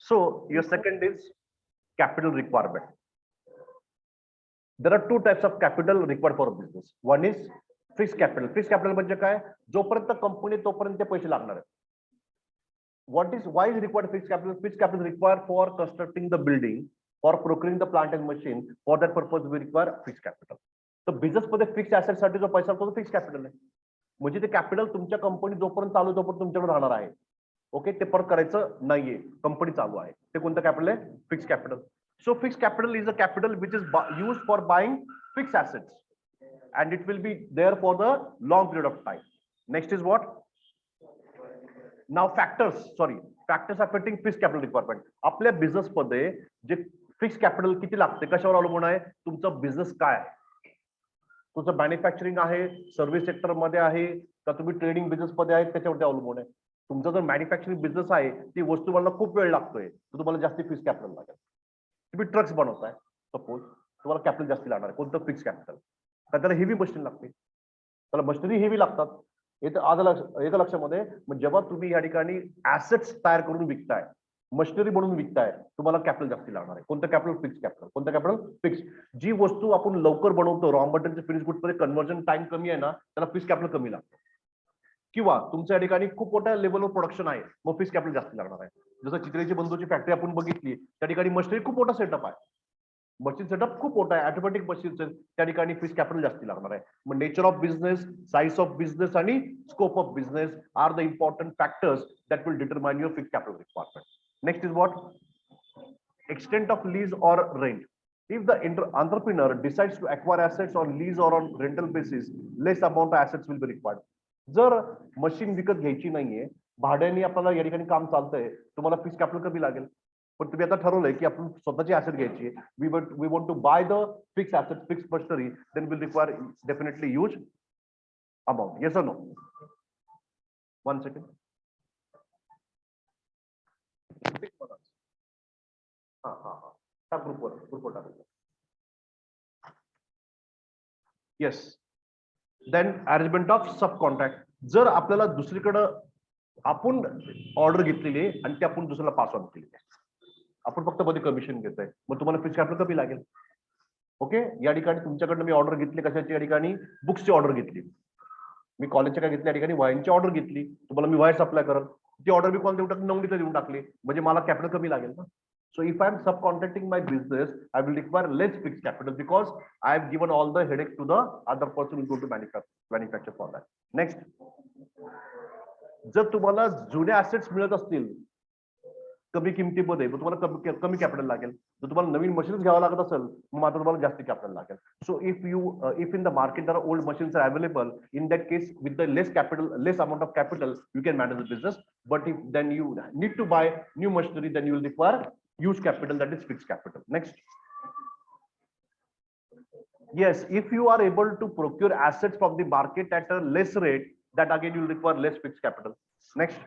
So your second is capital requirement. There are two types of capital required for a business. One is fixed capital. Fixed capital म्हणजे काय? जोपर्यंत company तोपर्यंत पैसे लागणार आहेत. Why is required fixed capital? Fixed capital is required for constructing the building, for procuring the plant and machine. For that purpose, we require fixed capital. So business मध्ये fixed asset साठी जो पैसा असतो तो fixed capital आहे. म्हणजे ते capital तुमच्या कंपनी जोपर्यंत चालू तोपर्यंत तुमच्याकडे राहणार आहे. ओके, ते परत करायचं नाहीये, कंपनी चालू आहे. ते कोणतं कॅपिटल आहे? Fixed capital. So fixed capital is a capital which is used for buying fixed assets, and it will be there for the long period of time. Next is what? Now factors affecting fixed capital requirement. आपल्या business मध्ये जे fixed capital किती लागते कशावर अवलंबून आहे? तुमचा business काय आहे? तुमचं मॅन्युफॅक्चरिंग आहे, सर्व्हिस सेक्टर मध्ये आहे का तुम्ही ट्रेडिंग बिझनेस मध्ये आहे, त्याच्यावरती अवलंबून आहे. तुमचा जर मॅन्युफॅक्चरिंग बिझनेस आहे, ती वस्तू बनवायला खूप वेळ लागतोय, तर तुम्हाला जास्त फिक्स्ड कॅपिटल लागेल. तुम्ही ट्रक्स बनवताय सपोज, तुम्हाला कॅपिटल जास्त लागणार आहे. कोणतं? Fix capital. कारण त्याला हेवी मशीन लागते, त्याला मशिनरी हेवी लागतात. एक लक्षामध्ये मग जेव्हा तुम्ही या ठिकाणी ऍसेट्स तयार करून विकताय, मशिनरी बनवून विकताय, तुम्हाला कॅपिटल जास्त लागणार आहे. कोणतं कॅपिटल? Fix capital. कोणतं कॅपिटल? फिक्स. जी वस्तू आपण लवकर बनवतो, रॉ मटेरियल फिनिश गुड्स मध्ये कन्व्हर्जन टाइम कमी आहे ना, त्याला फिक्स कॅपिटल कमी लागतं. किंवा तुमच्या या ठिकाणी खूप मोठ्या लेवलवर प्रोडक्शन आहे, मग फिक्स कॅपिटल जास्त लागणार आहे. जसं चित्रेची बंधूची फॅक्टरी आपण बघितली, त्या ठिकाणी मशिनरी खूप मोठा सेटअप आहे, मशीन सेटअप खूप मोठा आहे, ऑटोमॅटिक मशीन, त्या ठिकाणी फिक्स कॅपिटल जास्त लागणार आहे. मग nature of business, size of business आणि scope of business are the important factors that will determine your fix capital requirement. Next is what? Extent of lease or rent. If the entrepreneur decides to acquire assets on lease or on rental basis, less amount of assets will be required. जर machine विकत घ्यायची नाहीये, भाड्याने आपल्याला या ठिकाणी काम चालतंय, तुम्हाला फिक्स कॅपिटल कमी लागेल. पण तुम्ही आता ठरवलंय की आपण स्वतःची ऍसेट घ्यायची, we want to buy the fix asset, fix machinery, then will require definitely huge amount. Yes और नो? One second. ग्रुपवर टाकूया. Yes. Then arrangement of subcontract. जर आपल्याला दुसरीकडं आपण ऑर्डर घेतलेली आहे आणि ती आपण दुसऱ्याला पास ऑन केली आहे, आपण फक्त मध्ये कमिशन घेतोय, मग तुम्हाला फिक्स कॅपिटल कमी लागेल. ओके, या ठिकाणी तुमच्याकडनं मी ऑर्डर घेतली कशाची? या ठिकाणी बुक्सची ऑर्डर घेतली, मी कॉलेजच्या काय घेतली, या ठिकाणी वायरची ऑर्डर घेतली, तुम्हाला मी वायर सप्लाय करत, ती ऑर्डर मी कोण देऊ टाकली? नवनीला देऊन टाकली, म्हणजे मला कॅपिटल कमी लागेल ना. So if I am subcontracting my business, I will require less fixed capital because I have given all the headache to the other person who is going to manufacture for that. Next, जर तुम्हाला जुने assets मिळत असतील कमी किमतीमध्ये, मग तुम्हाला कमी कॅपिटल लागेल. जर तुम्हाला नवीन मशीन्स घ्यावं लागत असेल, मग मात्र तुम्हाला जास्त कॅपिटल लागेल. So if in the market there are old machines are available, in that case with the less amount of capital, you can manage the business. But if then you need to buy new machinery, then you will require huge capital, that is fixed capital. Next. Yes, if you are able to procure assets from the market at a less rate, that again you will require less fixed capital. Next.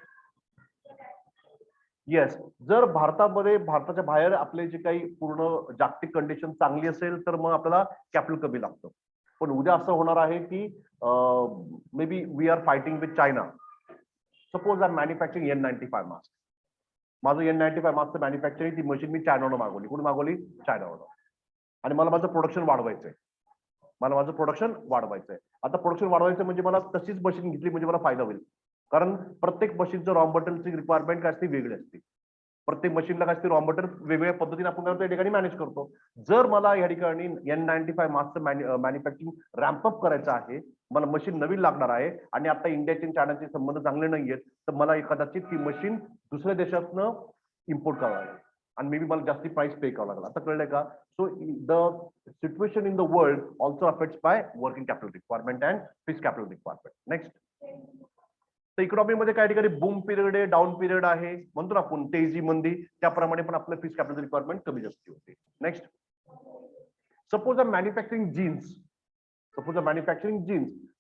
Yes, जर भारताच्या बाहेर आपले जे काही पूर्ण जागतिक condition चांगली असेल तर मग आपल्याला कॅपिटल कमी लागतं. पण उद्या असं होणार आहे की maybe we are fighting with China. Suppose I am manufacturing N95 mask. माझं N95 मास्कचं मॅन्युफॅक्चरिंग, ती मशीन मी चायनावरून मागवली. कुठून मागवली? चायनावरून. आणि मला माझं प्रोडक्शन वाढवायचंय, आता प्रोडक्शन वाढवायचं म्हणजे मला तशीच मशीन घेतली म्हणजे मला फायदा होईल. कारण प्रत्येक मशीनचं रॉ मटेरियलची रिक्वायरमेंट काय असते? वेगळी असते. प्रत्येक मशीनला काय असते? रॉ मटेरियल वेगवेगळ्या पद्धतीने आपण या ठिकाणी मॅनेज करतो. जर मला या ठिकाणी N95 मास्कचं मॅन्युफॅक्चरिंग रॅम्पअप करायचं आहे, मला मशीन नवीन लागणार आहे आणि आता इंडियाचे आणि चायनाचे संबंध चांगले नाहीयेत, तर मला कदाचित ती मशीन दुसऱ्या देशातनं इम्पोर्ट करावं लागेल आणि मे बी मला जास्ती प्राइस पे करावं लागेल. आता कळलंय का? So the situation in the world also affects by working capital requirement and fixed capital requirement. Next. तर इकॉनॉमीमध्ये काही ठिकाणी बूम पिरियड आहे, डाऊन पिरियड आहे, म्हणतो ना आपण तेजी मंदी, त्याप्रमाणे पण आपलं फिक्स्ड कॅपिटल रिक्वायरमेंट कमी जास्त होते. Next. Suppose I manufacturing jeans.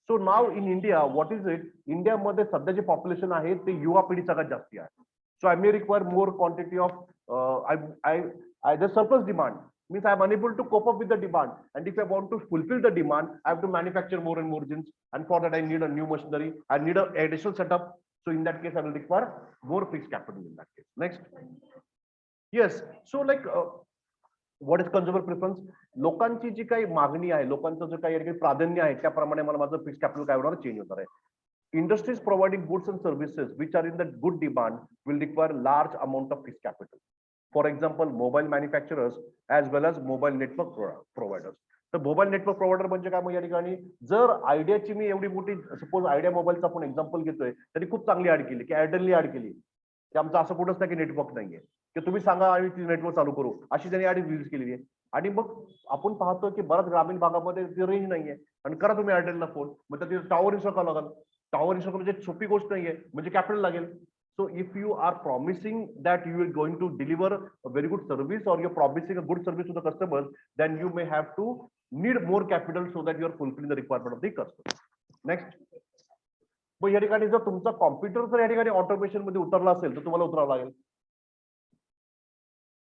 So now in India what is it? इंडियामध्ये सध्या जे पॉप्युलेशन आहे ते युवा पिढी सगळ्यात जास्ती आहे. So I may require more quantity of the surplus demand means I am unable to cope up with the demand, and if I want to fulfill the demand, I have to manufacture more and more jeans, and for that I need a new machinery, I need an additional setup. So in that case I will require more fixed capital in that case. Next. Yes. So like what is consumer preference, लोकांची जी काही मागणी आहे, लोकांचं जे काही प्राधान्य आहे, त्याप्रमाणे मला माझं फिक्स कॅपिटल काय होणार, चेंज होणार आहे. Industries providing goods and services which are in the good demand will require large amount of fixed capital. For example, mobile manufacturers as well as mobile network providers. तर mobile network provider म्हणजे काय, मग या ठिकाणी जर आयडियाची मी एवढी मोठी, suppose idea मोबाईलचा आपण एक्झाम्पल घेतोय, त्यांनी खूप चांगली ऍड केली की एअरटेलनी ऍड केली की आमचं असं कुठंच नाही की नेटवर्क नाहीये, की तुम्ही सांगा आम्ही ती नेटवर्क चालू करू, अशी त्यांनी ऍड यूज केलेली आहे. आणि मग आपण पाहतो की बऱ्याच ग्रामीण भागामध्ये ती रेंज नाहीये, आणि करा तुम्ही एअरटेलला फोन, मग तिथे टॉवर इन्स्टॉल करावं लागेल. टॉवर इन्स्टॉल म्हणजे सोपी गोष्ट नाहीये, म्हणजे कॅपिटल लागेल. So if you are promising that you are going to deliver a very good service, or you're promising a good service to the customers, then you may have to need more capital so that you are fulfilling the requirement of the customer. Next. मग या ठिकाणी जर तुमचा computer जर या ठिकाणी automation मध्ये उतरला असेल तर तुम्हाला उतरावं लागेल.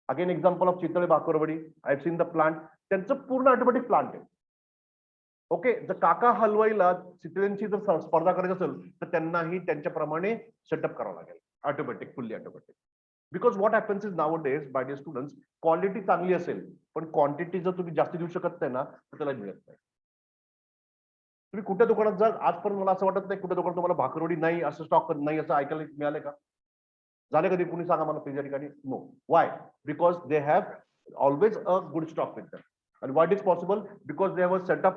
Again example of Chitale bakarwadi, I have seen the plant, त्यांचं पूर्ण ऑटोमॅटिक प्लांट आहे. ओके, जर काका हलवाईला चितळ्यांची जर स्पर्धा करायची असेल तर त्यांनाही त्यांच्याप्रमाणे सेटअप करावं लागेल, automatic, fully automatic. Because what happens is nowadays by dear students, quality चांगली असेल पण क्वांटिटी जर तुम्ही जास्त देऊ शकत नाही ना तर त्याला मिळत नाही. तुम्ही कुठल्या दुकानात जा, आजपर्यंत मला असं वाटत नाही कुठल्या दुकानात तुम्हाला भाकरवडी नाही असं स्टॉक नाही असं ऐकायला मिळालंय का? झाले कधी कुणी सांगा मला त्या ठिकाणी? No. Why? Because they have always a good stock with them. And why it is possible? Because they have a setup,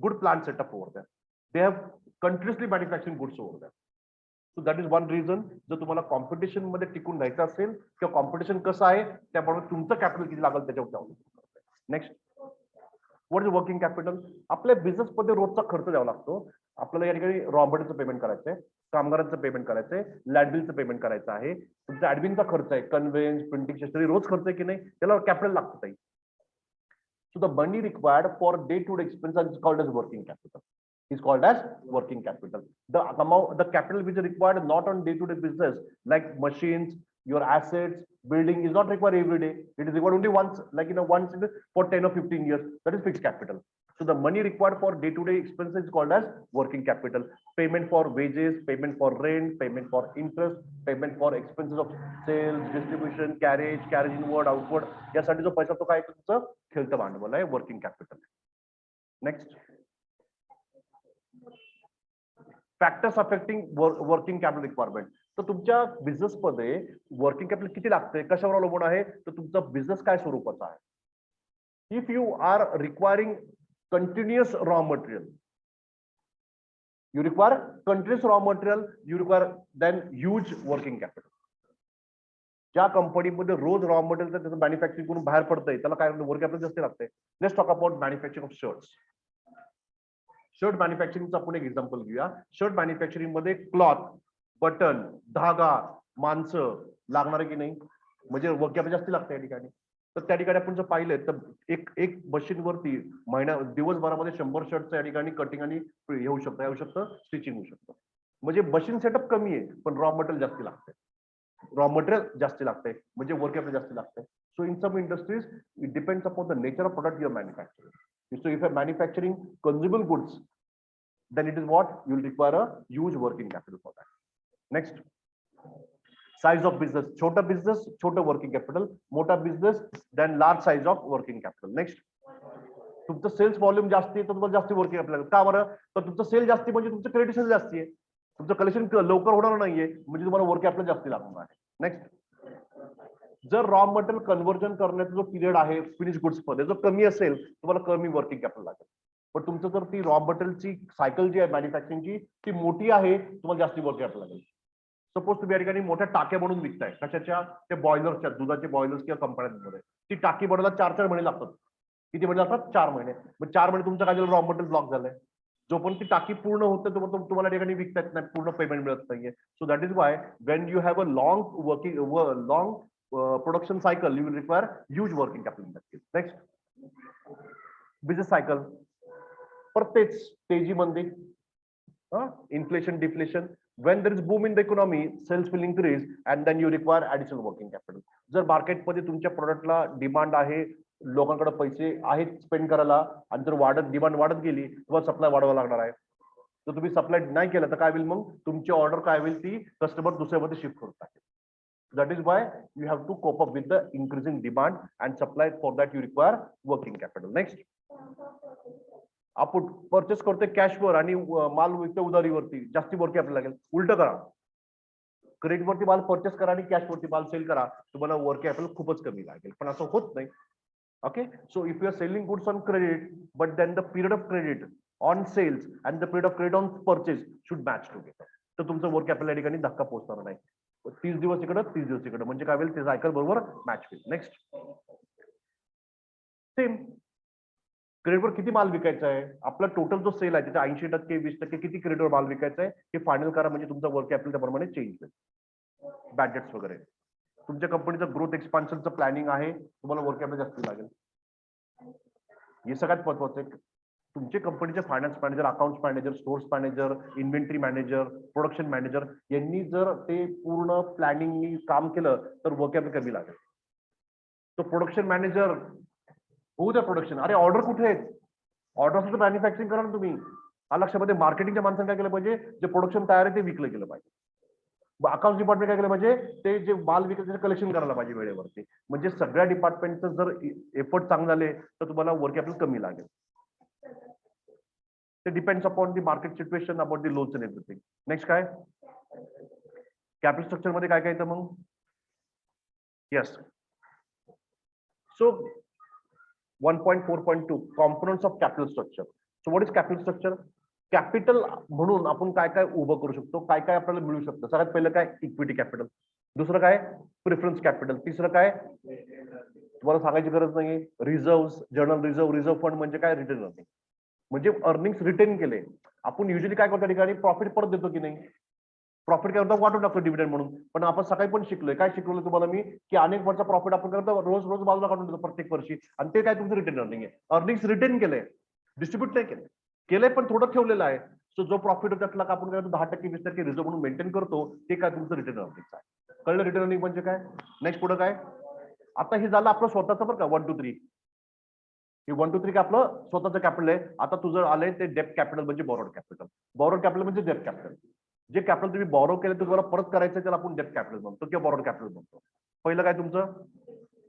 good plant setup over there. They have continuously manufacturing goods over there. So that is one reason. जर तुम्हाला competition मध्ये टिकून राहायचं असेल किंवा competition कसं आहे त्याप्रमाणे तुमचं कॅपिटल किती लागेल त्याच्यावर अवलंबून. Next, what is working capital? आपल्या बिझनेस मध्ये रोजचा खर्च द्यावा लागतो. आपल्याला या ठिकाणी रॉ मटेरियलचं पेमेंट करायचंय, कामगारांचं पेमेंट करायचंय, लँड बिलचं पेमेंट करायचं आहे, तुमचा ऍडमिनचा खर्च आहे, कन्व्हेन्स, प्रिंटिंग स्टेशनरी, रोज खर्च आहे की नाही, त्याला कॅपिटल लागतं ताई. So the money required for day-to-day expenses is called as working capital. Is called as working capital. The amount, the capital which is required not on day-to-day business, like machines, your assets, building, is not required every day. It is required only once, like once for 10 or 15 years. That is fixed capital. So the money required for day-to-day expenses is called as working capital. Payment for wages, payment for rent, payment for interest, payment for expenses of sales, distribution, carriage inward, outward. यासाठी जो पैसा तो काय तुमचं खेळतं भांडवल आहे, working capital. Next, factors affecting working capital requirement. तर तुमच्या बिझनेस मध्ये वर्किंग कॅपिटल किती लागते, कशावर अवलंबून आहे, तर तुमचा बिझनेस काय स्वरूपाचा आहे. If you are requiring continuous raw material, you require continuous raw material, you require then huge working capital. ज्या कंपनीमध्ये रोज रॉ मटेरियल त्याचं मॅन्युफॅक्चरिंग करून बाहेर पडतंय त्याला काय वर्किंग कॅपिटल जास्त लागते. Let's talk about manufacturing of shirts. Shirt मॅन्युफॅक्चरिंगचं आपण एक एक्झाम्पल घेऊया. शर्ट मॅन्युफॅक्चरिंग मध्ये क्लॉथ, बटन, धागा, माणसं लागणार की नाही, म्हणजे वर्किंग कॅपिटल जास्त लागते या ठिकाणी. तर त्या ठिकाणी आपण जर पाहिलं तर एक मशीनवरती दिवसभरामध्ये 100 शर्टचं या ठिकाणी कटिंग आणि येऊ शकतं, स्टिचिंग होऊ शकतं. म्हणजे मशीन सेटअप कमी आहे पण रॉ मटेरियल जास्त लागते, रॉ मटेरियल जास्त लागते म्हणजे वर्क कॅपिटल जास्त लागते. So in some industries it depends upon the nature of product you are manufacturing. So if you are manufacturing consumable goods then it is what you will require a huge working capital for that. Next, size of business. छोटा business छोटा working capital, मोठा business then large size of working capital. Next, तुमचं cells volume जास्ती आहे तर तुम्हाला जास्ती working capital. का बरं, तर तुमचं सेल जास्ती म्हणजे तुमचं क्रेडिट सेल जास्ती आहे, तुमचं कलेक्शन लवकर होणार नाहीये म्हणजे तुम्हाला वर्किंग कॅपिटल जास्ती लागणार आहे. नेक्स्ट, जर रॉ मटेरियल कन्व्हर्जन करण्याचा जो पिरियड आहे फिनिश गुड्स मध्ये जो कमी असेल तुम्हाला कमी वर्किंग कॅपिटल लागेल. पण तुमचं जर ती रॉ मटेरियलची सायकल जी आहे मॅन्युफॅक्चरिंगची ती मोठी आहे तुम्हाला जास्ती वर्किंग कॅपिटल लागेल. सपोज तुम्ही या ठिकाणी मोठ्या टाक्या बनवून विकताय, कशाच्या, त्या बॉयलरच्या, दुधाचे बॉयलर्स किंवा कंपन्यांमध्ये ती टाकी बनवायला 4 महिने लागतात. किती महिने लागतात? 4 महिने. मग 4 महिने तुमचं काय झालं, रॉ मटेरियल ब्लॉक झालंय. जोपर्यंत ती टाकी पूर्ण होते तोपर्यंत तुम्हाला या ठिकाणी विकता येत नाही, पूर्ण पेमेंट मिळत नाहीये. So that is why Wien you have a long production cycle you will require huge working capital. Next, business cycle. प्रत्येक तेजीमध्ये inflation, deflation, when there is boom in the economy, sales will increase and then you require additional working capital. जर मार्केटमध्ये तुमच्या प्रोडक्टला demand आहे, लोकांकडे पैसे आहेत spend करायला, आणि जर डिमांड वाढत गेली तुम्हाला सप्लाय वाढवावा लागणार आहे. जर तुम्ही सप्लाय नाही केलं तर काय होईल, मग तुमची ऑर्डर काय होईल ती कस्टमर दुसऱ्यामध्ये शिफ्ट करून टाकेल. That is why you have to cope up with the increasing demand and supply. For that you require working capital. Next, आपण परचेस करतोय कॅशवर आणि माल विकतो उधारीवरती, जास्ती वर्किंग कॅपिटल लागेल. उलट करा, क्रेडिट वरती माल परचेस करा आणि कॅश वरती माल सेल करा, तुम्हाला वर्किंग कॅपिटल खूपच कमी लागेल. पण असं होत नाही. Okay, so if you are selling goods on credit, but then the period of credit on sales and the period of credit on purchase should match together. तर तुमचं वर्क कॅपिटल या ठिकाणी धक्का पोहोचणार नाही. 30 दिवस इकडं 30 दिवस इकडं, म्हणजे काय होईल, ते सायकल बरोबर मॅच होईल. नेक्स्ट, सेम क्रेडिटवर किती माल विकायचा आहे, आपला टोटल जो सेल आहे त्याच्या 80% 20% किती क्रेडिटवर माल विकायचा आहे हे फायनल करा, म्हणजे तुमचा वर्क कॅपिटल त्याप्रमाणे चेंज होईल. बॅड डेट्स वगैरे, तुमच्या कंपनीचं ग्रोथ एक्सपान्शनचं प्लॅनिंग आहे, तुम्हाला वर्क कॅपिटल जास्त लागेल. हे सगळ्यात महत्वाचं आहे. तुमचे कंपनीचे finance manager, accounts manager, stores manager, inventory manager, production manager यांनी जर ते पूर्ण प्लॅनिंगनी काम केलं तर वर्क कॅपिटल कमी लागेल. तो प्रोडक्शन मॅनेजर होऊ द्या प्रोडक्शन, अरे ऑर्डर कुठे आहेत, ऑर्डर मॅन्युफॅक्चरिंग करा ना तुम्ही. हा लक्षामध्ये मार्केटिंगच्या माणसांनी काय केलं पाहिजे, जे प्रोडक्शन तयार आहे ते विकलं गेलं पाहिजे. अकाउंट डिपार्टमेंट काय केलं पाहिजे, ते जे माल विकत त्याचं कलेक्शन करायला पाहिजे वेळेवरती. म्हणजे सगळ्या डिपार्टमेंटचं जर एफर्ट चांगले झाले तर तुम्हाला वर्क कॅपिटल कमी लागेल. ते depends upon the market situation, about the loans and everything. Next काय, कॅपिटल स्ट्रक्चर मध्ये काय काय येतं मग. Yes, so 1.4.2 components of capital structure. So what is capital structure. Capital म्हणून आपण काय काय उभं करू शकतो, काय काय आपल्याला मिळू शकतं. सगळ्यात पहिलं काय, इक्विटी कॅपिटल. दुसरं काय, प्रिफरन्स कॅपिटल. तिसरं काय, तुम्हाला सांगायची गरज नाही, reserve, journal reserve. Reserve fund म्हणजे काय, रिटर्न अर्निंग, म्हणजे अर्निंग्स रिटेन केले. आपण युजली काय करतो ठिकाणी, प्रॉफिट परत देतो की नाही, प्रॉफिट काय करतो, वाटून टाकतो डिव्हिडंड म्हणून. पण आपण सकाळी पण शिकलोय, काय शिकवलं तुम्हाला मी, की अनेक वर्षा प्रॉफिट आपण करतो रोज रोज बाजूला काढून देतो प्रत्येक वर्षी, आणि ते काय तुमचं रिटेन अर्निंग आहे. अर्निंग्स रिटेन केले, डिस्ट्रीब्यूट नाही केले, केलंय पण थोडं ठेवलेलं आहे. सो जो प्रॉफिट होता त्यातला आपण काय 10% 20% रिझर्व्ह म्हणून मेंटेन करतो, ते काय तुमचं रिटर्न अर्निंग आहे. कळलं रिटर्न अर्निंग म्हणजे काय. नेक्स्ट पुढे काय, आता हे झालं आपलं स्वतःचं बरं का, 1 2 3. हे 1 2 3 काय आपलं स्वतःचं कॅपिटल आहे. आता तुझं आलंय ते डेप्ट कॅपिटल, म्हणजे बॉरोड कॅपिटल. बॉरोड कॅपिटल म्हणजे डेप्ट कॅपिटल. जे कॅपिटल तुम्ही बॉरो केलं तुम्हाला परत करायचं त्याला आपण डेप्ट कॅपिटल म्हणतो किंवा बॉरोड कॅपिटल म्हणतो. पहिलं काय तुमचं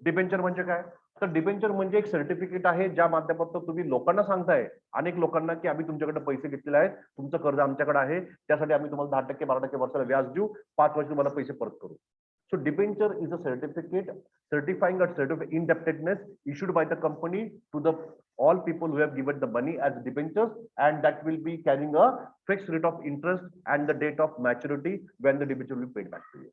डिबेंचर. म्हणजे काय, तर डिबेंचर म्हणजे एक सर्टिफिकेट आहे ज्या माध्यमातून तुम्ही लोकांना सांगताय, अनेक लोकांना, की आम्ही तुमच्याकडे पैसे घेतलेले आहेत, तुमचं कर्ज आमच्याकडे आहे, त्यासाठी आम्ही तुम्हाला 10% 12% वर्षाला व्याज देऊ, 5 वर्ष तुम्हाला पैसे परत करू. So debenture is a certificate certifying a certificate of indebtedness issued by the company to the all people who have given the money as debentures, and that will be carrying a fixed rate of interest and the date of maturity when the debenture will be paid back to you.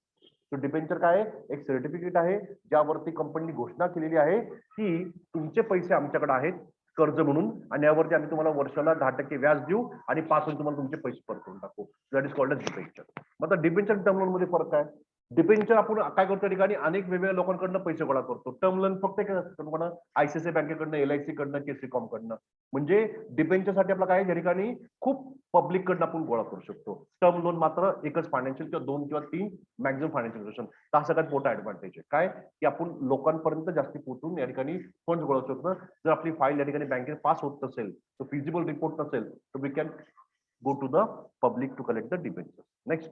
So debenture काय आहे, एक certificate आहे ज्यावरती कंपनीने घोषणा केलेली आहे की तुमचे पैसे आमच्याकडे आहेत कर्ज म्हणून, आणि यावरती आम्ही तुम्हाला वर्षाला 10% व्याज देऊ आणि 5 वर्ष तुम्हाला तुमचे पैसे परत करून टाकू. That is called as debenture. मग आता डिबेंचर टर्म लोन मध्ये फरक काय. डिबेंचर आपण काय करतो ठिकाणी अनेक वेगवेगळ्या लोकांकडनं पैसे गोळा करतो. टर्म लोन फक्त आयसीआयसीआय बँकेकडनं, एलआयसी कडनं, केसीकॉम कडनं. म्हणजे डिबेंचर साठी आपला काय या ठिकाणी खूप पब्लिक कडनं आपण गोळा करू शकतो. टर्म लोन मात्र एकच फायनान्शियल किंवा 2 किंवा 3 मॅक्झिमम फायनान्शियल इन्स्टिट्यूशन. हा सगळ्यात मोठा ऍडव्हान्टेज आहे. काय की आपण लोकांपर्यंत जास्ती पोहोचून या ठिकाणी फंड गोळा शकतो. जर आपली फाईल या ठिकाणी बँकेत पास होत नसेल, तर फिजिबल रिपोर्ट नसेल, तर we can go to the public to collect the debenture. Next,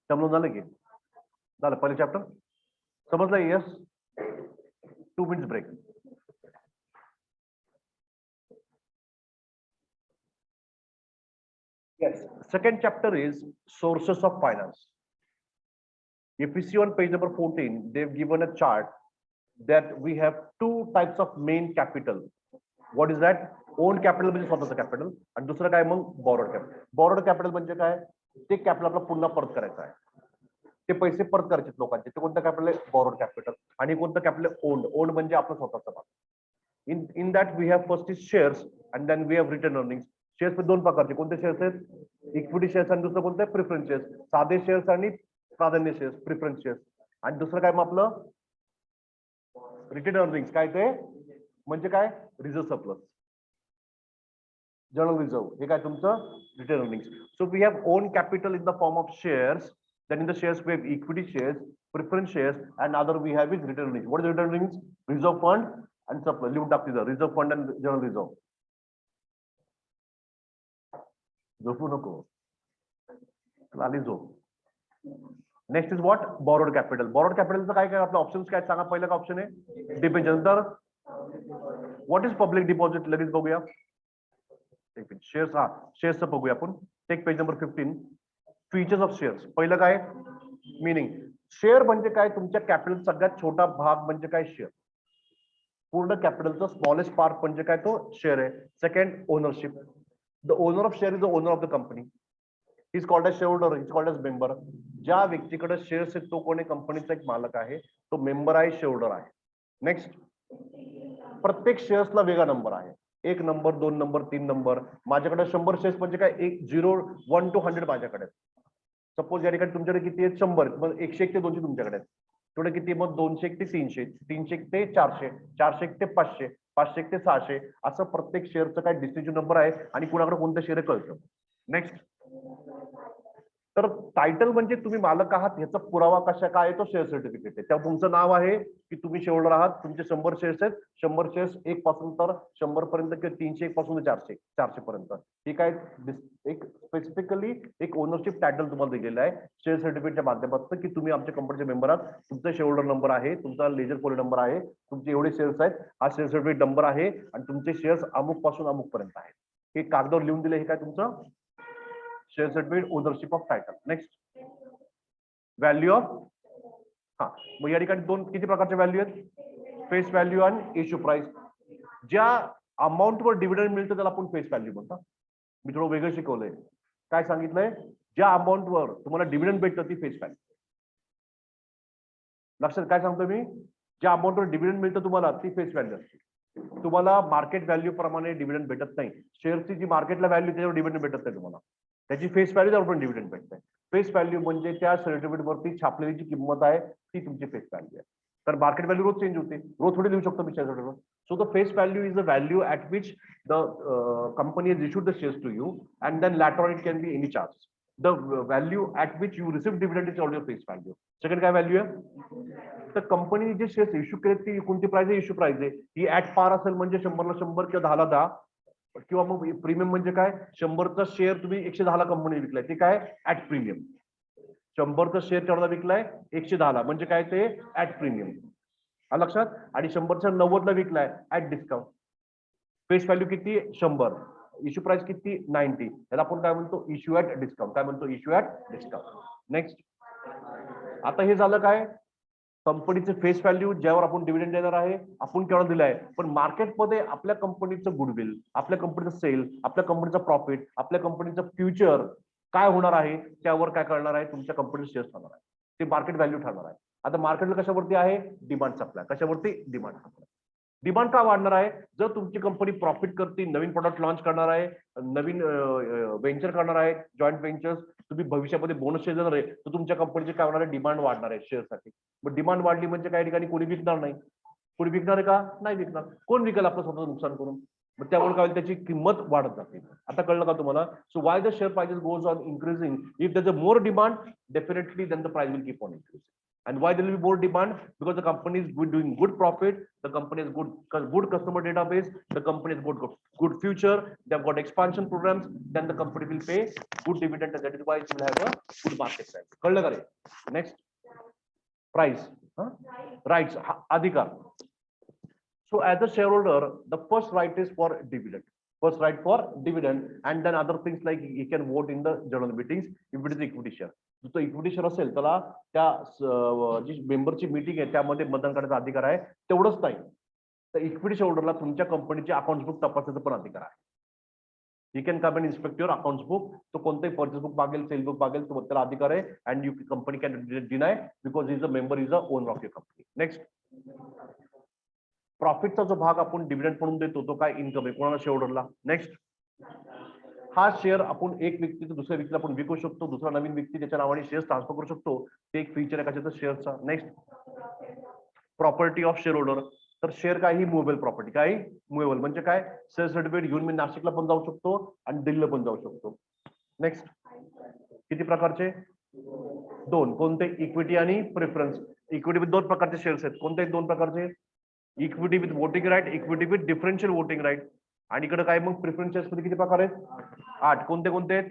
term loan झालं की झालं पहिले चॅप्टर समजलं. Yes, 2 minutes break. Yes, second chapter is sources of finance. If you see on page number 14, they've given a chart that we have 2 types of main capital. What is that? Owned capital म्हणजे स्वतःचं capital, आणि दुसरं काय मग borrowed capital. Borrowed capital म्हणजे काय, ते capital आपल्याला पुन्हा परत करायचं आहे, ते पैसे परत करायचे लोकांचे. ते कोणतं कॅपिटल आहे, बॉरोड कॅपिटल. आणि कोणतं कॅपिटल आहे, ओन्ड. ओन्ड म्हणजे आपलं स्वतःचं भाग. In that we have first is shares and then we have return earnings. Shares मध्ये 2 प्रकारचे, कोणते शेअर्स आहेत, इक्विटी शेअर्स, आणि दुसरं कोणतं आहे, प्रिफरन्स शेअर्स. साधे शेअर्स आणि प्राधान्य शेअर्स, प्रिफरन्स शेअर्स. आणि दुसरं काय मग आपलं रिटर्न अर्निंग्स. काय ते म्हणजे काय, रिझर्व्ह सरप्लस, जनरल रिझर्व्ह, हे काय तुमचं return earnings. So we have own capital in the form of shares. Then in the shares we have equity shares, preference shares, and other we have is return earnings. What is return earnings? Reserve fund and surplus. Leave it the reserve fund and general reserve. झोपू नको, आली झोप. Next is what borrowed capital. Borrowed कॅपिटलचं काय काय आपलं options काय सांगा. पहिला का ऑप्शन आहे डिबेंचर. नंतर व्हॉट इज पब्लिक डिपॉझिट लगेच बघूया. शेअर्स, हा शेअर्सचं बघूया आपण. Take page number 15. Features of shares. पहिलं काय मिनिंग. शेअर म्हणजे काय तुमच्या कॅपिटल सगळ्यात छोटा भाग म्हणजे काय शेअर. पूर्ण कॅपिटलचं स्मॉलेस्ट पार्ट म्हणजे काय तो शेअर आहे. Second ownership. The owner of share is the owner of the company. Is called as shareholder, is called as member. ज्या व्यक्तीकडे शेअर्स आहेत तो कोणी कंपनीचा एक मालक आहे, तो मेंबर आहे, शेअरहोल्डर आहे. नेक्स्ट, प्रत्येक शेअर्सला वेगळा नंबर आहे. 1 नंबर, 2 नंबर, 3 नंबर. माझ्याकडे 100 शेअर्स म्हणजे काय 0 1 to 100 माझ्याकडे. सपोज या ठिकाणी तुमच्याकडे किती आहेत 100, मग 101 ते 200 तुमच्याकडे आहेत. थोडे किती मग 201 ते 300, 301 ते 400, 401 ते 500, 501 ते 600. असं प्रत्येक शेअरचं काय डिस्ट्रीब्युशन नंबर आहे आणि कुणाकडे कोणतं शेअर कळतं. नेक्स्ट, तर टायटल म्हणजे तुम्ही मालक आहात ह्याचा पुरावा कशा काय आहे तो शेअर सर्टिफिकेट आहे. त्यावर तुमचं नाव आहे की तुम्ही शेअरहोल्डर आहात. तुमचे 100 शेअर्स आहेत. 100 शेअर्स 1 पासून तर 100 पर्यंत किंवा 301 पासून तर 400 पर्यंत. ठीक आहे. एक स्पेसिफिकली एक ओनरशिप टायटल तुम्हाला दिलेलं आहे शेअर सर्टिफिकेटच्या माध्यमातून की तुम्ही आमच्या कंपनीचे मेंबर आहात. तुमचा शेअरहोल्डर नंबर आहे, तुमचा लेजर पोल नंबर आहे, तुमचे एवढे शेअर्स आहेत, हा शेअर सर्टिफिकेट नंबर आहे आणि तुमचे शेअर्स अमुक पासून अमुक पर्यंत आहेत. हे कागदावर लिहून दिले. हे काय तुमचं share certificate ownership of title. Next, value of, हा मग या ठिकाणी किती प्रकारचे व्हॅल्यू आहेत. फेस व्हॅल्यू आणि इश्यू प्राइस. ज्या अमाऊंटवर डिव्हिडंड मिळतं त्याला आपण फेस व्हॅल्यू म्हणतो. मी थोडं वेगळं शिकवलंय. काय सांगितलंय, ज्या अमाऊंटवर तुम्हाला डिव्हिडंड भेटतं ती फेस व्हॅल्यू. लक्षात काय सांगतो मी, ज्या अमाऊंटवर डिव्हिडंड मिळतं तुम्हाला ती फेस व्हॅल्यू असते. तुम्हाला मार्केट व्हॅल्यू प्रमाणे डिव्हिडंड भेटत नाही. शेअरची जी मार्केटला व्हॅल्यू त्याच्यावर डिव्हिडंड भेटत नाही तुम्हाला. त्याची फेस व्हॅल्यू त्यावर पण डिव्हिडंड भेटते. फेस व्हॅल्यू म्हणजे त्या सर्टिफिकेट वरती छापलेली जी किंमत आहे ती तुमची फेस व्हॅल्यू आहे. तर मार्केट व्हॅल्यू रोज चेंज होते. रोज थोडी देऊ शकतो मी share certificate. So the face value is the value at which the company has issued the shares to you and then later on it can be any charge. The value at which you receive dividend is also face value. Second काय value आहे, तर company जे shares issue केले ती कोणती price आहे, issue price आहे. ही at पार असेल म्हणजे 100ला 100 किंवा 10ला 10 किंवा मग प्रीमियम म्हणजे काय 100चा शेअर तुम्ही 110ला कंपनी विकलाय ते काय ऍट प्रीमियम. 100चा शेअर केवढा विकलाय 110ला म्हणजे काय ते ऍट प्रीमियम. लक्षात. आणि 100च्या 90ला विकलाय ऍट डिस्काउंट. फेस व्हॅल्यू किती 100, इश्यू प्राइस किती 90. याला आपण काय म्हणतो इश्यू ऍट डिस्काउंट. काय म्हणतो इश्यू ऍट डिस्काउंट. नेक्स्ट, आता हे झालं काय कंपनीचे फेस व्हॅल्यू ज्यावर आपण डिव्हिडंड देणार आहे आपण केवढा दिलाय. पण मार्केटमध्ये आपल्या कंपनीचं गुडविल, आपल्या कंपनीचं सेल, आपल्या कंपनीचा प्रॉफिट, आपल्या कंपनीचं फ्युचर काय होणार आहे त्यावर काय करणार आहे तुमच्या कंपनीचे शेअर्स ठरणार आहे. ते मार्केट व्हॅल्यू ठरणार आहे. आता मार्केटला कशावरती आहे डिमांड सप्लाय. कशावरती डिमांड सप्लाय. डिमांड का वाढणार आहे, जर तुमची कंपनी प्रॉफिट करते, नवीन प्रोडक्ट लॉन्च करणार आहे, नवीन व्हेंचर करणार आहे, जॉईंट व्हेंचर्स, तुम्ही भविष्यामध्ये बोनस शेअर देणार आहे, तर तुमच्या कंपनीचे काय होणार आहे डिमांड वाढणार आहे शेअरसाठी. मग डिमांड वाढली म्हणजे काही ठिकाणी कोणी विकणार नाही. कोणी विकणार आहे का नाही विकणार. कोण विकेल आपलं स्वतःचं नुकसान करून. मग त्यामुळे काय होईल त्याची किंमत वाढत जाते. आता कळलं का तुम्हाला. So why the share prices goes on increasing, if there is more demand definitely then the price will keep on increasing. And why there will be more demand? Because the company is doing good profit, the company has good customer database, the company has good future, they have got expansion programs, then the company will pay good dividend, and that is why it will have a good market price. कळलं का रे. Next, price, rights, अधिकार. So as a shareholder, the first right is for dividend. First right for dividend, and then other things like he can vote in the general meetings if it is equity share. जो equity share असेल त्याला त्या जी मेंबरची meeting आहे त्यामध्ये मतदान करण्याचा अधिकार आहे. तेवढंच नाही तर इक्विटी शेअरहोल्डरला तुमच्या कंपनीचे अकाउंट बुक तपासण्याचा पण अधिकार आहे. You can come and inspect your account book. तो कोणताही पर्चेस बुक मागेल, सेल बुक मागेल, तो त्याला अधिकार आहे. And you company can deny because is a member, is a owner of your company. Next, प्रॉफिटचा जो भाग आपण डिव्हिडंड म्हणून देतो तो काय इन्कम आहे कोणाला शेअरहोल्डरला. नेक्स्ट, हा शेअर आपण एक व्यक्ती तर दुसऱ्या व्यक्तीला आपण विकू शकतो. दुसरा नवीन व्यक्ती त्याच्या नावाने शेअर ट्रान्सफर करू शकतो. ते एक फीचर आहे कशाचं शेअरचा. Next, property of share holder. तर शेअर काही मुवेबल प्रॉपर्टी, काही मुवेबल म्हणजे काय शेअर सर्टिफिकेट घेऊन मी नाशिकला पण जाऊ शकतो आणि दिल्लीला पण जाऊ शकतो. नेक्स्ट, किती प्रकारचे 2. कोणते इक्विटी आणि प्रेफरन्स. इक्विटी विथ 2 प्रकारचे शेअर्स आहेत. कोणते 2 प्रकारचे, equity with voting right, equity with differential voting right. आणि इकडे काय मग प्रेफरन्स शेअर्स मध्ये किती प्रकार आहेत 8. कोणते कोणते आहेत.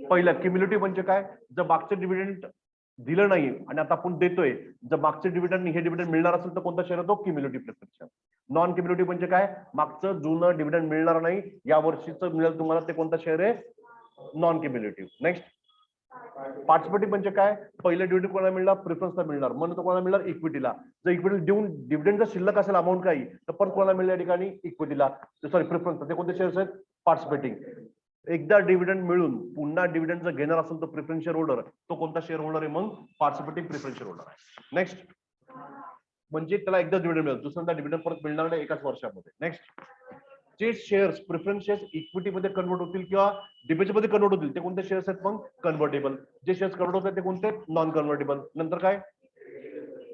पहिलं क्युम्युलेटिव्ह म्हणजे काय, जर मागचे डिव्हिडंड दिलं नाही आणि आता आपण देतोय, जर मागचे डिव्हिडंड हे डिव्हिडंड मिळणार असेल तर कोणता शेअर येतो? Cumulative preference share. Non cumulative म्हणजे काय? मागचं जुनं डिव्हिडंड मिळणार नाही, या वर्षीचं मिळेल तुम्हाला, ते कोणता शेअर आहे? Non cumulative. नेक्स्ट, पार्टिसिपेटिव्ह म्हणजे काय? पहिलं डिव्हिडंड कोणाला मिळणार? प्रिफरन्सला मिळणार, म्हणून तो कोणाला मिळणार? इक्विटीला. जर इक्विटी देऊन डिव्हिडंड जर शिल्लक असेल अमाऊंट काही, तर परत कोणाला मिळेल या ठिकाणी? इक्विटीला, सॉरी प्रिफरन्स. ते कोणते शेअर्स आहेत? पार्टिसिपेटिंग. एकदा डिव्हिडंड मिळून पुन्हा डिव्हिडंड जर घेणार असेल तर प्रिफरन्स शेअर होल्डर, तो कोणता शेअर होल्डर आहे? मग पार्टिसिपेटिंग प्रिफरन्स शेअर होल्डर आहे. नेक्स्ट, म्हणजे त्याला एकदा डिव्हिडंड मिळेल, दुसऱ्यांदा डिव्हिडंड परत मिळणार नाही एकाच वर्षामध्ये. नेक्स्ट, जे शेअर्स प्रिफरन्स शेअर्स इक्विटीमध्ये कन्वर्ट होतील किंवा डिबेंचरमध्ये कन्वर्ट होतील ते कोणते शेअर्स आहेत? मग कन्व्हर्टेबल. जे शेअर्स कन्वर्ट होतात ते कोणते? Non convertible. नंतर काय?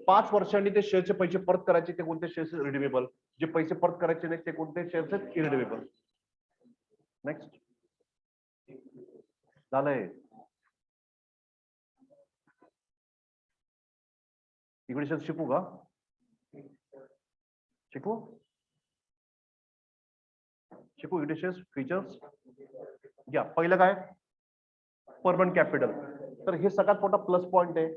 5 वर्षांनी ते शेअरचे पैसे परत करायचे, ते कोणते शेअर्स? रिडीमेबल. जे पैसे परत करायचे नाही ते कोणते शेअर्स आहेत? इरिडीमेबल. नेक्स्ट, झालंय. इकडे शेअर्स शिकू का? शिकू इकडे शेअर्स फीचर्स घ्या. पहिलं काय? Permanent capital. तर हे सगळ्यात मोठा प्लस पॉइंट आहे.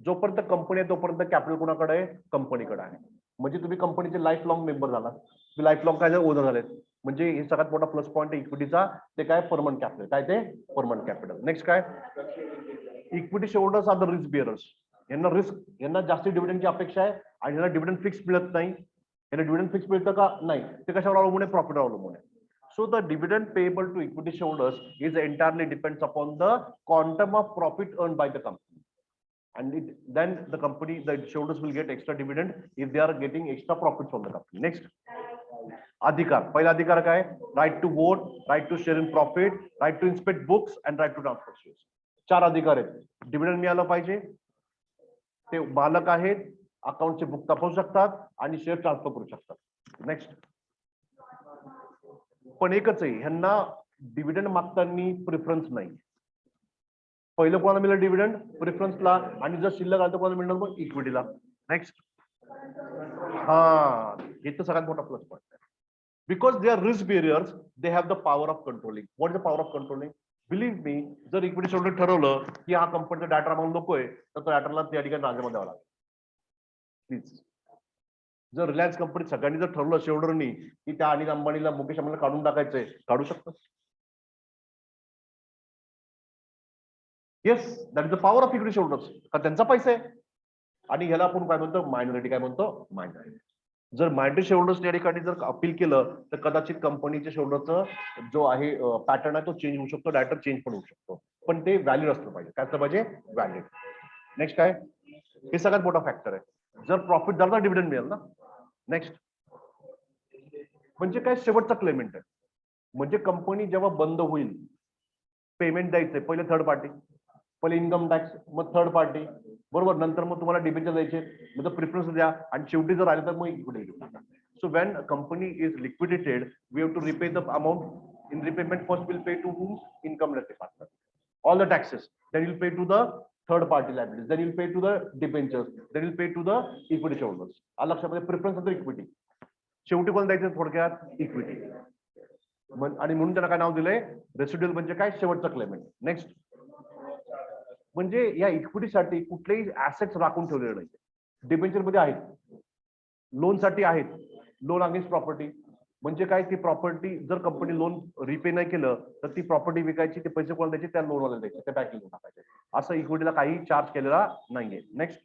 जोपर्यंत कंपनी आहे तोपर्यंत कॅपिटल कोणाकडे आहे? कंपनीकडे आहे. म्हणजे तुम्ही कंपनीचे लाईफ लॉंग मेंबर झाला, तुम्ही लाईफ लॉंग काय ओनर झालेत. म्हणजे हे सगळ्यात मोठा प्लस पॉइंट आहे इक्विटीचा. ते काय? Permanent capital. काय ते? Permanent capital. नेक्स्ट काय? Equity shareholders are the risk bearers. यांना जास्त डिव्हिडंडची अपेक्षा आहे आणि यांना डिव्हिडंड फिक्स मिळत नाही. यांना डिव्हिडंड फिक्स मिळतं का? नाही. ते कशावर अवलंबून आहे? प्रॉफिटवर अवलंबून आहे. So the dividend payable to equity shareholders is entirely depends upon the quantum of profit earned by the company, and then the shareholders will get extra dividend if they are getting extra profit from the company. Next, अधिकार. पहिला अधिकार काय? Right to vote, right to share in profit, right to inspect books and right to transfer shares. 4 अधिकार आहेत. Dividend मिळालं पाहिजे, ते मालक आहेत, अकाउंटचे बुक तपासू शकतात आणि शेअर ट्रान्सफर करू शकतात. नेक्स्ट, पण एकच आहे, ह्यांना डिव्हिडंड मागताना प्रिफरन्स नाही. पहिलं कोणाला मिळेल डिव्हिडंड? प्रिफरन्सला, आणि जर शिल्लक आलं तर कोणाला मिळणार? मग इक्विटीला. नेक्स्ट, हा, हे तर सगळ्यात मोठा प्लस पॉइंट आहे. Because they are risk bearers, they have the power of controlling. What is the power of controlling? Believe me, जर इक्विटी शेअरहोल्डर ठरवलं की हा कंपनीचा डाटा अमाऊंट नकोय, तर तो डाटाला त्या ठिकाणी राजीनामा द्यावा लागेल. प्लीज, जर रिलायन्स कंपनी सगळ्यांनी जर ठरवलं शेअरहोल्डरनी की त्या अनिल अंबानीला, मुकेश अंबानीला काढून टाकायचंय, काढू शकतो. Yes, that is the power of equity shareholders. का त्यांचा पैसा आहे. आणि ह्याला आपण काय म्हणतो? मायनॉरिटी. काय म्हणतो? मायनॉरिटी. जर मायनॉरिटी शेअरहोल्डर्स या ठिकाणी जर अपील केलं तर कदाचित कंपनीच्या शेअरहोल्डरचा जो आहे पॅटर्न आहे तो चेंज होऊ शकतो, डायरेक्टर चेंज पण होऊ शकतो. पण ते व्हॅलिड असलं पाहिजे. काय असलं पाहिजे? व्हॅलिड. नेक्स्ट काय? हे सगळ्यात मोठा फॅक्टर आहे. जर प्रॉफिट झाला तर डिव्हिडंड मिळेल ना. नेक्स्ट, म्हणजे काय? शेवटचा क्लेमेंट आहे. म्हणजे कंपनी जेव्हा बंद होईल, पेमेंट द्यायचंय, पहिले थर्ड पार्टी, पहिले इन्कम टॅक्स, मग थर्ड पार्टी, बरोबर. नंतर मग तुम्हाला डिबेंचर द्यायचे, मग प्रिफरन्स द्या, आणि शेवटी जर आले तर मग इक्विटी घेऊ टाका. So when company is liquidated, we have to repay the amount. In repayment first will pay to whom? Income tax department. All the taxes, then you'll pay to the third party liabilities, then you'll pay to the debentures, then you'll pay to the equity shareholders. लक्षामध्ये preference नंतर equity, शेवटी कोण द्यायचं? थोडक्यात equity. आणि म्हणून त्याला काय नाव दिलंय? रेसिड्युअल. म्हणजे काय? शेवटचा क्लेमेंट. नेक्स्ट, म्हणजे या इक्विटीसाठी कुठलेही ऍसेट्स राखून ठेवलेले नाही. डिबेंचर मध्ये आहेत, लोन साठी आहेत, लोन अगेन्स्ट प्रॉपर्टी. म्हणजे काय? ती प्रॉपर्टी जर कंपनी लोन रिपे नाही केलं तर ती प्रॉपर्टी विकायची, ते पैसे कोणाला द्यायचे? त्या लोनवाला द्यायचे, त्या बँकेला टाकायचे. असं इक्विटीला काही चार्ज केलेला नाहीये. Next,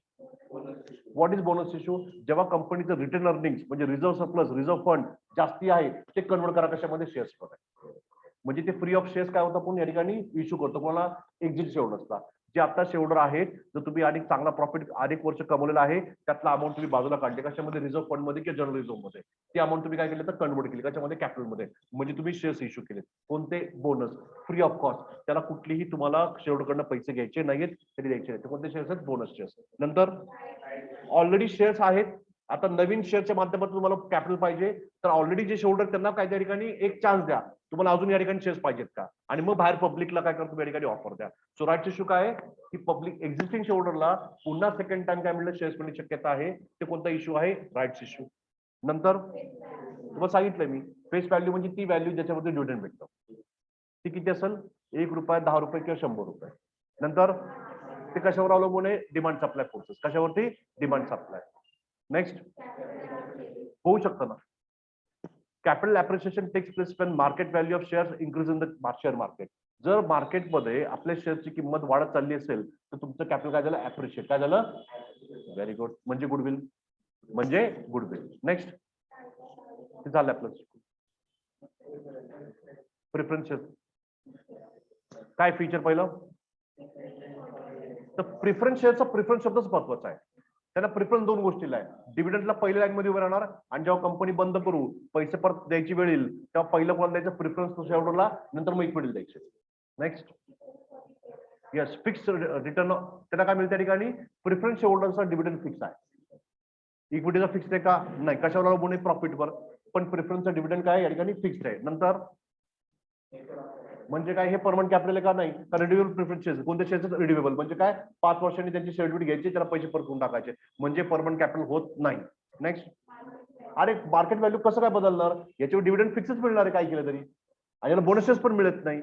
what is bonus issue? जेव्हा कंपनीचं रिटर्न अर्निंग्स म्हणजे रिझर्व्ह सरप्लस, रिझर्व्ह फंड जास्ती आहे, ते कन्वर्ट करा कशामध्ये? शेअर्स मध्ये. म्हणजे ते फ्री ऑफ शेअर्स काय होतं? आपण या ठिकाणी इश्यू करतो कोणाला? एक्झिट शेअरहोल्डर्सला. जे आता शेअरहोल्डर आहेत, जर तुम्ही अनेक चांगला प्रॉफिट अनेक वर्ष कमवलेला आहे, त्यातला अमाऊंट तुम्ही बाजूला काढले कशामध्ये? रिझर्व्ह फंड मध्ये किंवा जनरल रिझर्व्ह मध्ये. ती अमाऊंट तुम्ही काय केलं? तर कन्वर्ट केली कशामध्ये? कॅपिटलमध्ये. म्हणजे तुम्ही शेअर्स इश्यू केले. कोणते? Bonus, free of cost. त्याला कुठलीही तुम्हाला शेअरहोल्डरकडनं पैसे घ्यायचे नाहीत, तरी द्यायचे नाहीत. कोणते शेअर्स आहेत? Bonus shares. नंतर ऑलरेडी शेअर्स आहेत, आता नवीन शेअरच्या माध्यमातून तुम्हाला कॅपिटल पाहिजे, तर ऑलरेडी जे शेअरहोल्डर त्यांना काय त्या ठिकाणी एक चान्स द्या, तुम्हाला अजून या ठिकाणी शेअर्स पाहिजेत का, आणि मग बाहेर पब्लिकला काय करतो? या ठिकाणी ऑफर द्या. सो राईट्स इश्यू काय आहे की पब्लिक एक्झिस्टिंग शेअरहोल्डरला पुन्हा सेकंड टाइम काय मिळणं? शेअर्स मिळण्याची शक्यता आहे. ते कोणता इश्यू आहे? Rights issue. नंतर तुम्हाला सांगितलं मी, फेस व्हॅल्यू म्हणजे ती व्हॅल्यू ज्याच्यामध्ये डिव्हिडंड भेटतो. ती किती असेल? ₹1, ₹10 किंवा ₹100. नंतर ते कशावर अवलंबून आहे? Demand supply forces. कशावरती? Demand supply. नेक्स्ट होऊ शकतं ना. Capital appreciation takes place when market value of shares increase in the share market. जर मार्केटमध्ये आपल्या शेअरची किंमत वाढत चालली असेल तर तुमचं कॅपिटल काय झालं? अप्रिशिएट. काय झालं? Very good. म्हणजे गुडविल. म्हणजे गुडविल. नेक्स्ट ते झालं आपलं. प्रिफरन्स काय फीचर पहिलं? तर प्रिफरन्स शेअरचा प्रिफरन्स शब्दच महत्वाचा आहे. त्यांना प्रिफरन्स दोन गोष्टीला आहे. डिव्हिडंडला पहिल्या लाईन मध्ये उभे राहणार आणि जेव्हा कंपनी बंद करू पैसे परत द्यायची वेळ येईल तेव्हा पहिलं कोण द्यायचं? प्रिफरन्स शेअरहोल्डरला, नंतर मग इक्विटी द्यायचे. Next yes fix return. त्यांना काय मिळतं त्या ठिकाणी? प्रिफरन्स शेअरहोल्डरचा डिव्हिडंड फिक्स आहे. इक्विटीचा फिक्स आहे का? नाही. कशावर अवलंबून आहे? प्रॉफिटवर. पण प्रिफरन्सचा डिव्हिडंड काय या ठिकाणी? फिक्स आहे. नंतर म्हणजे काय? हे परमनंट कॅपिटल का? नाही. रिड्युएबल प्रिफरन्स शेअर्स. कोणत्या शेअर्स? रिड्युएबल. म्हणजे काय? 5 वर्षांनी त्यांची शेअरहोल्ड घ्यायची, त्याला पैसे परत करून टाकायचे. म्हणजे परमनंट कॅपिटल होत नाही. नेक्स्ट अरे मार्केट व्हॅल्यू कसं काय बदलणार? याच्यावर डिव्हिडंड फिक्सच मिळणार आहे काय केलं तरी, आणि याला बोनसेस पण मिळत नाही.